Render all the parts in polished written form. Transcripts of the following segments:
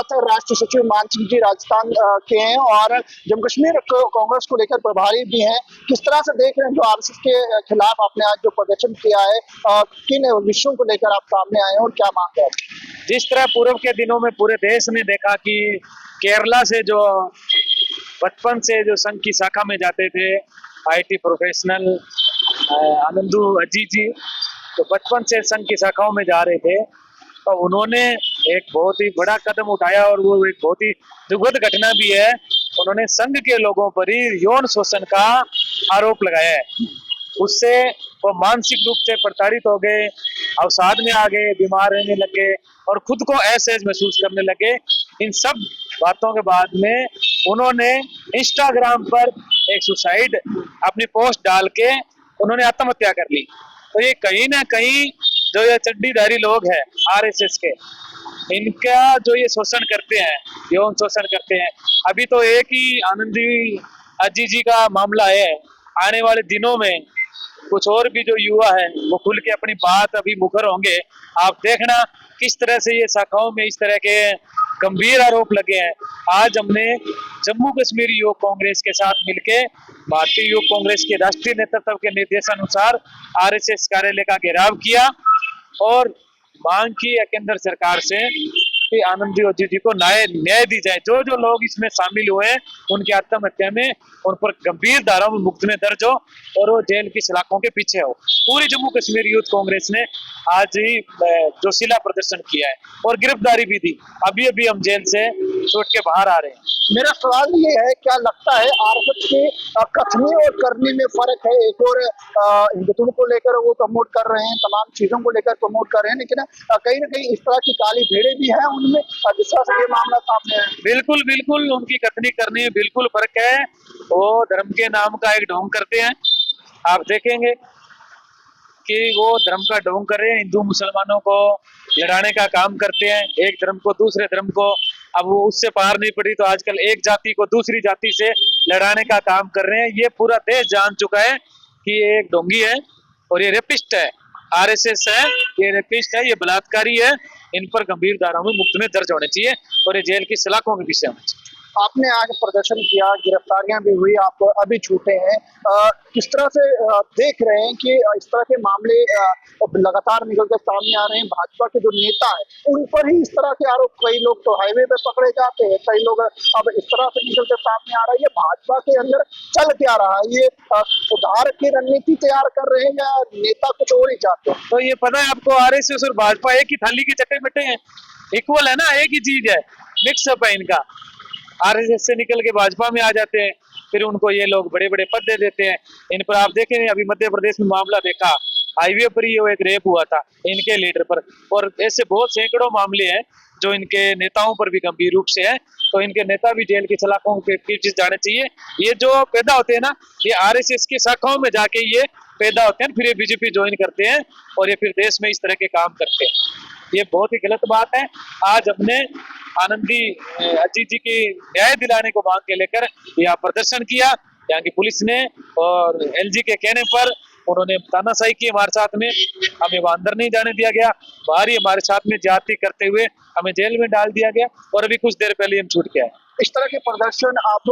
साथ राष्ट्रीय सचिव मान सिंह जी राजस्थान के हैं और जम्मू कश्मीर कांग्रेस को लेकर प्रभारी भी हैं। किस तरह से देख रहे हैं जो आरएसएस के खिलाफ आपने आज जो प्रदर्शन किया है, किन विषयों को लेकर आप सामने आए हैं और क्या मांग है? जिस तरह पूर्व के दिनों में पूरे देश ने देखा कि केरला से जो बचपन से जो संघ की शाखा में जाते थे आईटी प्रोफेशनल आनंदू अजी जी, तो बचपन से संघ की शाखाओं में जा रहे थे, तो उन्होंने एक बहुत ही बड़ा कदम उठाया और वो एक बहुत ही दुखद घटना भी है। उन्होंने संघ के लोगों पर ही यौन शोषण का आरोप लगाया है। उससे वो मानसिक रूप से प्रताड़ित हो गए, अवसाद में आ गए, बीमार रहने लगे और खुद को असहज महसूस करने लगे। इन सब बातों के बाद में उन्होंने इंस्टाग्राम पर एक सुसाइड अपनी पोस्ट डाल के उन्होंने आत्महत्या कर ली। तो ये कहीं ना कहीं जो ये चड्डीधारी लोग हैं आरएसएस के, इनका जो ये शोषण करते हैं, यौन शोषण करते हैं। अभी तो एक ही आनंदी अजी जी का मामला है, आने वाले दिनों में कुछ और भी जो युवा है वो खुल के अपनी बात अभी मुखर होंगे। आप देखना किस तरह से ये शाखाओं में इस तरह के गंभीर आरोप लगे हैं। आज हमने जम्मू कश्मीर युवक कांग्रेस के साथ मिलके भारतीय युवक कांग्रेस के राष्ट्रीय नेतृत्व के निर्देशानुसार आरएसएस कार्यालय का घेराव किया और मांग की है केंद्र सरकार से कि आनंदी अजी जी को न्याय दी जाए। जो जो लोग इसमें शामिल हुए उनकी आत्महत्या में उन पर गंभीर धाराओं में मुकदमे दर्ज हो और वो जेल की सलाखों के पीछे हो। पूरी जम्मू कश्मीर यूथ कांग्रेस ने आज ही जोशीला प्रदर्शन किया है और गिरफ्तारी भी दी। अभी अभी हम जेल से छूट के बाहर आ रहे हैं। मेरा सवाल ये है, क्या लगता है आरएसएस के कथनी और करनी में फर्क है? एक और हिंदुत्व को लेकर वो प्रमोट कर रहे हैं, तमाम चीजों को लेकर प्रमोट कर रहे हैं, लेकिन कहीं ना कहीं इस तरह की काली भेड़े भी हैं उनमें, जिस तरह से ये मामला सामने है। बिल्कुल बिल्कुल, उनकी कथनी करनी में बिल्कुल फर्क है। वो धर्म के नाम का एक ढोंग करते हैं। आप देखेंगे कि वो धर्म का ढोंग कर रहे हैं, हिंदू मुसलमानों को लड़ाने का काम करते हैं, एक धर्म को दूसरे धर्म को। अब वो उससे पार नहीं पड़ी तो आजकल एक जाति को दूसरी जाति से लड़ाने का काम कर रहे हैं। ये पूरा देश जान चुका है कि ये एक ढोंगी है और ये रेपिस्ट है। आरएसएस है, ये रेपिस्ट है, ये बलात्कारी है। इन पर गंभीर धाराओं में मुकदमे दर्ज होने चाहिए और ये जेल की सलाखों के पीछे होने चाहिए। आपने आज प्रदर्शन किया, गिरफ्तारियां भी हुई, आप अभी छूटे हैं, किस तरह से देख रहे हैं कि इस तरह के मामले लगातार निकल कर सामने आ रहे हैं? भाजपा के जो नेता है उन पर ही इस तरह के आरोप, कई लोग तो हाईवे पे पकड़े जाते हैं, कई लोग अब इस तरह से निकल कर सामने आ रहा है। ये भाजपा के अंदर चल क्या रहा है? ये सुधार की रणनीति तैयार कर रहे हैं या नेता कुछ और ही चाहते हैं? तो ये पता है आपको, आरएसएस और भाजपा एक ही थाली के चट्टे बैठे हैं, इक्वल है ना, एक ही चीज है, मिक्सअप है इनका। आरएसएस से निकल के भाजपा में आ जाते हैं, फिर उनको ये लोग बड़े बड़े पद दे देते हैं। इन पर आप देखें, अभी मध्य प्रदेश में मामला देखा, हाईवे पर ही वो एक रेप हुआ था इनके लीडर पर, और ऐसे बहुत सैकड़ों मामले हैं जो इनके नेताओं पर भी गंभीर रूप से है। तो इनके नेता भी जेल की सलाखों के पीछे जाने चाहिए। ये जो पैदा होते हैं ना, ये आरएसएस की शाखाओं में जाके ये पैदा होते हैं, फिर ये बीजेपी ज्वाइन करते हैं और ये फिर देश में इस तरह के काम करते हैं। ये बहुत ही गलत बात है। आज हमने आनंदी अजी जी की न्याय दिलाने को मांग के लेकर यहाँ प्रदर्शन किया। यहाँ की पुलिस ने और एलजी के कहने पर उन्होंने तानाशाही की हमारे साथ में, हमें वहां अंदर नहीं जाने दिया गया, बाहर ही हमारे साथ में ज्यादती करते हुए हमें जेल में डाल दिया गया और अभी कुछ देर पहले हम छूट के आए। इस तरह के प्रदर्शन आप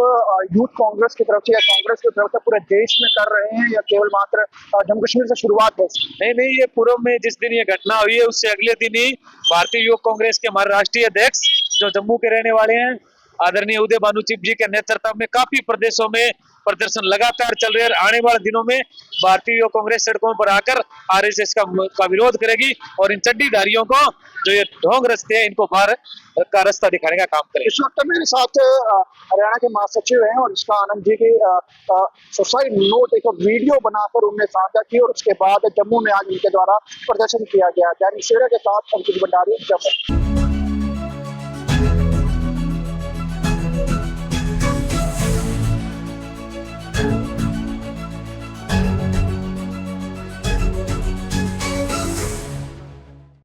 यूथ कांग्रेस की तरफ से या कांग्रेस की तरफ से पूरे देश में कर रहे हैं या केवल मात्र जम्मू कश्मीर से शुरुआत है? नहीं, ये पूर्व में जिस दिन ये घटना हुई है उससे अगले दिन ही भारतीय युवक कांग्रेस के हमारे राष्ट्रीय अध्यक्ष जो जम्मू के रहने वाले हैं आदरणीय उदय भानु चिप जी के नेतृत्व में काफी प्रदेशों में प्रदर्शन लगातार चल रहे हैं। आने वाले दिनों में भारतीय युवक कांग्रेस सड़कों पर आकर आरएसएस का विरोध करेगी और इन चड्डीधारियों को जो ये ढोंग रस्ते हैं इनको बाहर का रास्ता दिखाने का काम करेगी। इस वक्त मेरे साथ हरियाणा के महासचिव हैं और इसका आनंद जी की सुसाइड नोट एक वीडियो बनाकर उन्होंने साझा की और उसके बाद जम्मू में आज उनके द्वारा प्रदर्शन किया गया। दैनिक सवेरा के साथ अंकित भंडारी, जम्मू।